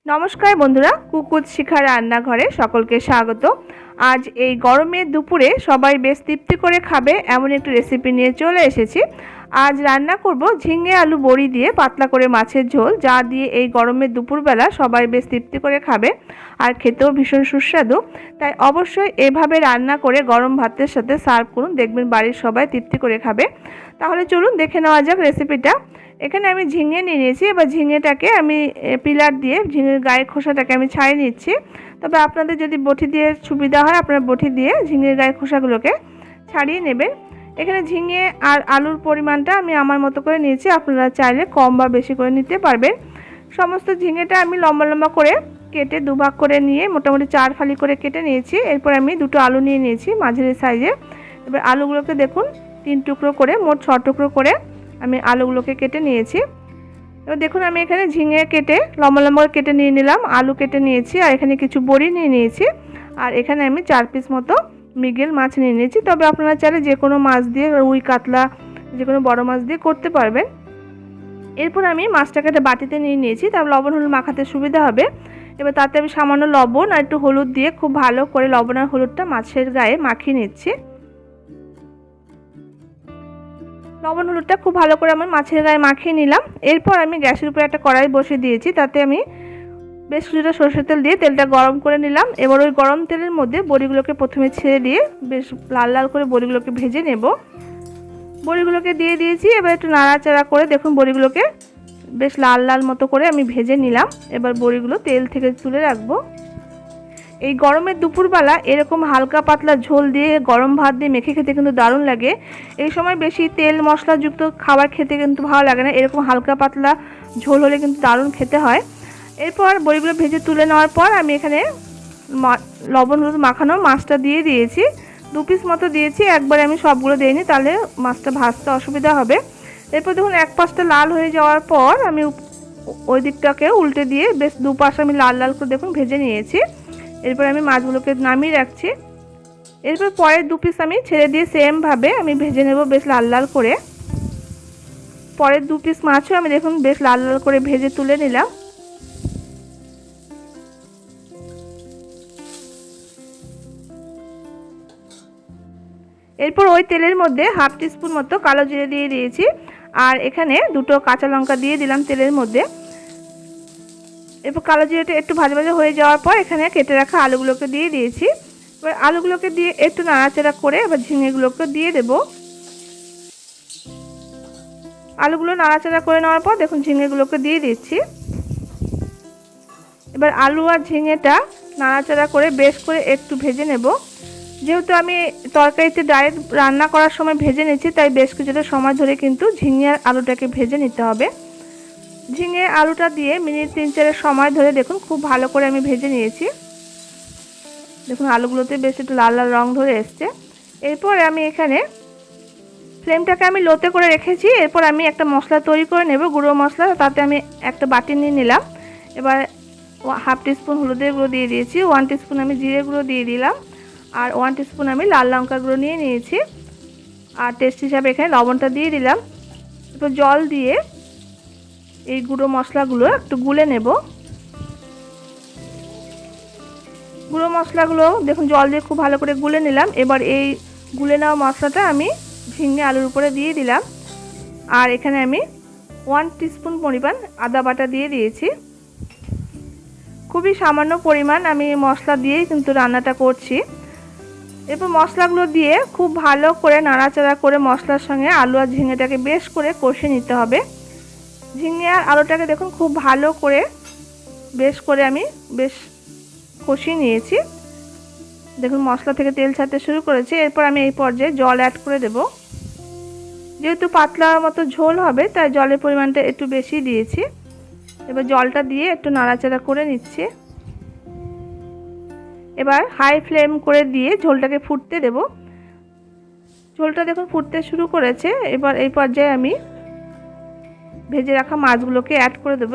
নমস্কার বন্ধুরা, কুকুর শিখা রান্নাঘরে সকলকে স্বাগত। আজ এই গরমের দুপুরে সবাই বেশ তৃপ্তি করে খাবে এমন একটি রেসিপি নিয়ে চলে এসেছি। আজ রান্না করব ঝিঙে আলু বড়ি দিয়ে পাতলা করে মাছের ঝোল, যা দিয়ে এই গরমের দুপুরবেলা সবাই বেশ তৃপ্তি করে খাবে আর খেতেও ভীষণ সুস্বাদু। তাই অবশ্যই এভাবে রান্না করে গরম ভাতের সাথে সার্ভ করুন, দেখবেন বাড়ির সবাই তৃপ্তি করে খাবে। তাহলে চলুন দেখে নেওয়া যাক রেসিপিটা। এখানে আমি ঝিঙে নিয়ে নিয়েছি। এবার ঝিঙেটাকে আমি পিলার দিয়ে ঝিঙের গায়ের খোসাটাকে আমি ছাড়িয়ে নিচ্ছি। তবে আপনাদের যদি বটি দিয়ে সুবিধা হয়, আপনারা বটি দিয়ে ঝিঙের গায়ের খোসাগুলোকে ছাড়িয়ে নেবেন। এখানে ঝিঙে আর আলুর পরিমাণটা আমি আমার মতো করে নিয়েছি, আপনারা চাইলে কম বা বেশি করে নিতে পারবেন। সমস্ত ঝিঙেটা আমি লম্বা লম্বা করে কেটে দুভাগ করে নিয়ে মোটামুটি 4 ফালি করে কেটে নিয়েছি। এরপর আমি দুটো আলু নিয়ে নিয়েছি মাঝারি সাইজে। এবার আলুগুলোকে দেখুন 3 টুকরো করে, মোট 6 টুকরো করে আমি আলুগুলোকে কেটে নিয়েছি। এবার দেখুন আমি এখানে ঝিঙে কেটে লম্বা লম্বা কেটে নিয়ে নিলাম, আলু কেটে নিয়েছি, আর এখানে কিছু বড়ি নিয়ে নিয়েছি, আর এখানে আমি 4 পিস মতো মৃগেল মাছ নিয়ে নিয়েছি। তবে আপনারা চাইলে যে কোনো মাছ দিয়ে, রুই কাতলা যে কোনো বড় মাছ দিয়ে করতে পারবেন। এরপর আমি মাছটাকে একটা বাটিতে নিয়ে নিয়েছি, তারপর লবণ হলুদ মাখাতে সুবিধা হবে। এবার তাতে আমি সামান্য লবণ আর একটু হলুদ দিয়ে খুব ভালো করে লবণ আর হলুদটা মাছের গায়ে মাখিয়ে নিচ্ছি। লবণ হলুদটা খুব ভালো করে আমার মাছের গায়ে মাখিয়ে নিলাম। এরপর আমি গ্যাসের উপরে একটা কড়াই বসিয়ে দিয়েছি, তাতে আমি বেশ কিছুটা সরষের তেল দিয়ে তেলটা গরম করে নিলাম। এবার ওই গরম তেলের মধ্যে বড়িগুলোকে প্রথমে ছেড়ে দিয়ে বেশ লাল লাল করে বড়িগুলোকে ভেজে নেব। বড়িগুলোকে দিয়ে দিয়েছি। এবার একটু নাড়াচাড়া করে দেখুন বড়িগুলোকে বেশ লাল লাল মতো করে আমি ভেজে নিলাম। এবার বড়িগুলো তেল থেকে তুলে রাখবো। এই গরমের দুপুরবেলা এরকম হালকা পাতলা ঝোল দিয়ে গরম ভাত দিয়ে মেখে খেতে কিন্তু দারুণ লাগে। এই সময় বেশি তেল মশলাযুক্ত খাবার খেতে কিন্তু ভালো লাগে না, এরকম হালকা পাতলা ঝোল হলে কিন্তু দারুণ খেতে হয়। এরপর বড়িগুলো ভেজে তুলে নেওয়ার পর আমি এখানে লবণ হলুদ মাখানো মাছটা দিয়ে দিয়েছি। 2 পিস মতো দিয়েছি, একবারে আমি সবগুলো দিইনি, তাহলে মাছটা ভাজতে অসুবিধা হবে। এরপর দেখুন এক পাশটা লাল হয়ে যাওয়ার পর আমি ওই দিকটাকে উল্টে দিয়ে বেশ দুপাশ আমি লাল লাল করে দেখুন ভেজে নিয়েছি। এরপর আমি মাছগুলোকে নামিয়ে রাখছি। এরপর পরের 2 পিস আমি ছেড়ে দিয়ে সেমভাবে আমি ভেজে নেব বেশ লাল লাল করে। পরের 2 পিস মাছও আমি দেখুন বেশ লাল লাল করে ভেজে তুলে নিলাম। এরপর ওই তেলের মধ্যে হাফ টিস্পুন মতো কালো জিরে দিয়ে দিয়েছি, আর এখানে 2টো কাঁচা লঙ্কা দিয়ে দিলাম তেলের মধ্যে। এরপর কালো জিরাটা একটু ভাজা ভাজা হয়ে যাওয়ার পর এখানে কেটে রাখা আলুগুলোকে দিয়ে দিয়েছি। এবার আলুগুলোকে দিয়ে একটু নাড়াচাড়া করে এবার ঝিঙেগুলোকে দিয়ে দেব। আলুগুলো নাড়াচাড়া করে নেওয়ার পর দেখুন ঝিঙেগুলোকে দিয়ে দিচ্ছি। এবার আলু আর ঝিঙেটা নাড়াচাড়া করে বেশ করে একটু ভেজে নেব। যেহেতু আমি তরকারিতে ডাইরেক্ট রান্না করার সময় ভেজে নিচ্ছি, তাই বেশ কিছুটা সময় ধরে কিন্তু ঝিঙে আর আলুটাকে ভেজে নিতে হবে। ঝিঙে আলুটা দিয়ে মিনিট 3-4 সময় ধরে দেখুন খুব ভালো করে আমি ভেজে নিয়েছি। দেখুন আলুগুলোতে বেশ একটু লাল লাল রং ধরে এসছে। এরপর আমি এখানে ফ্লেমটাকে আমি লোতে করে রেখেছি। এরপর আমি একটা মশলা তৈরি করে নেব, গুঁড়ো মশলা। তাতে আমি একটা বাটি নিয়ে নিলাম। এবার হাফ টিস্পুন হলুদের গুঁড়ো দিয়ে দিয়েছি, 1 টিস্পুন আমি জিরে গুঁড়ো দিয়ে দিলাম, আর 1 টিস্পুন আমি লাল লঙ্কার গুঁড়ো নিয়ে নিয়েছি, আর টেস্ট হিসাবে এখানে লবণটা দিয়ে দিলাম। এরপর জল দিয়ে এই গুঁড়ো মশলাগুলো একটু গুলে নেব। গুঁড়ো মশলাগুলো দেখুন জল দিয়ে খুব ভালো করে গুলে নিলাম। এবার এই গুলে নেওয়া মশলাটা আমি ঝিঙে আলুর উপরে দিয়ে দিলাম, আর এখানে আমি 1 টিস্পুন পরিমাণ আদা বাটা দিয়ে দিয়েছি। খুবই সামান্য পরিমাণ আমি মশলা দিয়েই কিন্তু রান্নাটা করছি। এরপর মশলাগুলো দিয়ে খুব ভালো করে নাড়াচাড়া করে মশলার সঙ্গে আলু আর ঝিঙেটাকে বেশ করে কষে নিতে হবে। ঝিঙে আর আলুটাকে দেখুন খুব ভালো করে বেশ করে আমি বেশ কষিয়ে নিয়েছি। দেখুন মশলা থেকে তেল ছাড়তে শুরু করেছে। এরপর আমি এই পর্যায়ে জল অ্যাড করে দেব। যেহেতু পাতলা মতো ঝোল হবে, তাই জলের পরিমাণটা একটু বেশি দিয়েছি। এবার জলটা দিয়ে একটু নাড়াচাড়া করে নিচ্ছি। এবার হাই ফ্লেম করে দিয়ে ঝোলটাকে ফুটতে দেব। ঝোলটা দেখুন ফুটতে শুরু করেছে। এবার এই পর্যায়ে আমি ভেজে রাখা মাছগুলোকে অ্যাড করে দেব।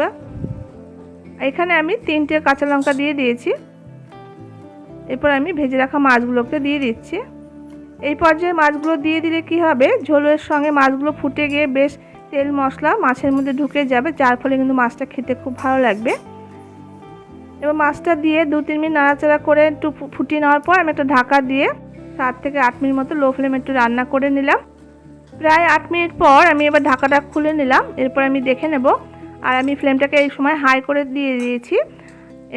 এখানে আমি 3টে কাঁচা লঙ্কা দিয়ে দিয়েছি। এরপর আমি ভেজে রাখা মাছগুলোকে দিয়ে দিচ্ছি। এই পর্যায়ে মাছগুলো দিয়ে দিলে কি হবে, ঝোলের সঙ্গে মাছগুলো ফুটে গিয়ে বেশ তেল মশলা মাছের মধ্যে ঢুকে যাবে, যার ফলে কিন্তু মাছটা খেতে খুব ভালো লাগবে। এবার মাছটা দিয়ে 2-3 মিনিট নাড়াচাড়া করে একটু ফুটিয়ে নেওয়ার পর আমি একটা ঢাকা দিয়ে 7 থেকে 8 মিনিট মতো লো ফ্লেমে একটু রান্না করে নিলাম। প্রায় 8 মিনিট পর আমি এবার ঢাকাটা খুলে নিলাম। এরপর আমি দেখে নেব। আর আমি ফ্লেমটাকে এই সময় হাই করে দিয়ে দিয়েছি।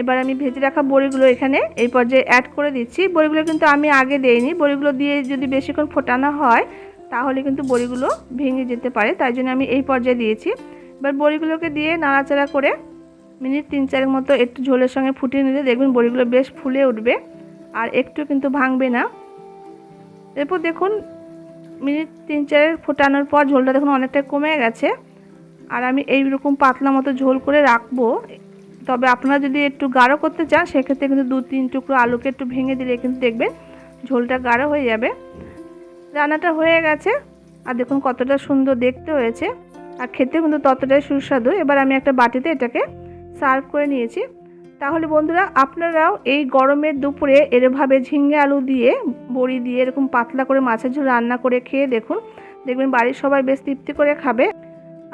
এবার আমি ভেজে রাখা বড়িগুলো এখানে এই পর্যায়ে অ্যাড করে দিচ্ছি। বড়িগুলো কিন্তু আমি আগে দেইনি। বড়িগুলো দিয়ে যদি বেশিক্ষণ ফোটানো হয় তাহলে কিন্তু বড়িগুলো ভেঙে যেতে পারে, তাই জন্য আমি এই পর্যায়ে দিয়েছি। এবার বড়িগুলোকে দিয়ে নাড়াচাড়া করে মিনিট 3-4 মতো একটু ঝোলের সঙ্গে ফুটিয়ে নিলে দেখবেন বড়িগুলো বেশ ফুলে উঠবে আর একটু কিন্তু ভাঙবে না। এরপর দেখুন মিনিট 3-4 ফোটানোর পর ঝোলটা দেখুন অনেকটা কমে গেছে। আর আমি এইরকম পাতলা মতো ঝোল করে রাখবো। তবে আপনারা যদি একটু গাঢ় করতে চান সেক্ষেত্রে কিন্তু 2-3 টুকরো আলুকে একটু ভেঙে দিলে কিন্তু দেখবেন ঝোলটা গাঢ় হয়ে যাবে। রান্নাটা হয়ে গেছে আর দেখুন কতটা সুন্দর দেখতে হয়েছে আর খেতে কিন্তু ততটাই সুস্বাদু। এবার আমি একটা বাটিতে এটাকে সার্ভ করে নিয়েছি। তাহলে বন্ধুরা আপনারাও এই গরমের দুপুরে এরভাবে ঝিঙে আলু দিয়ে বড়ি দিয়ে এরকম পাতলা করে মাছের ঝোল রান্না করে খেয়ে দেখুন, দেখবেন বাড়ির সবাই বেশ তৃপ্তি করে খাবে।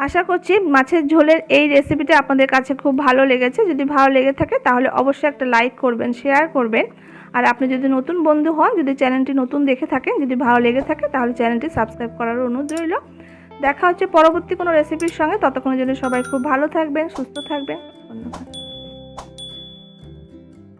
আশা করছি মাছের ঝোলের এই রেসিপিটা আপনাদের কাছে খুব ভালো লেগেছে। যদি ভালো লেগে থাকে তাহলে অবশ্যই একটা লাইক করবেন, শেয়ার করবেন। আর আপনি যদি নতুন বন্ধু হন, যদি চ্যানেলটি নতুন দেখে থাকেন, যদি ভালো লেগে থাকে তাহলে চ্যানেলটি সাবস্ক্রাইব করার অনুরোধ রইল। দেখা হচ্ছে পরবর্তী কোনো রেসিপির সঙ্গে। ততক্ষণের জন্য সবাই খুব ভালো থাকবেন, সুস্থ থাকবেন। ধন্যবাদ।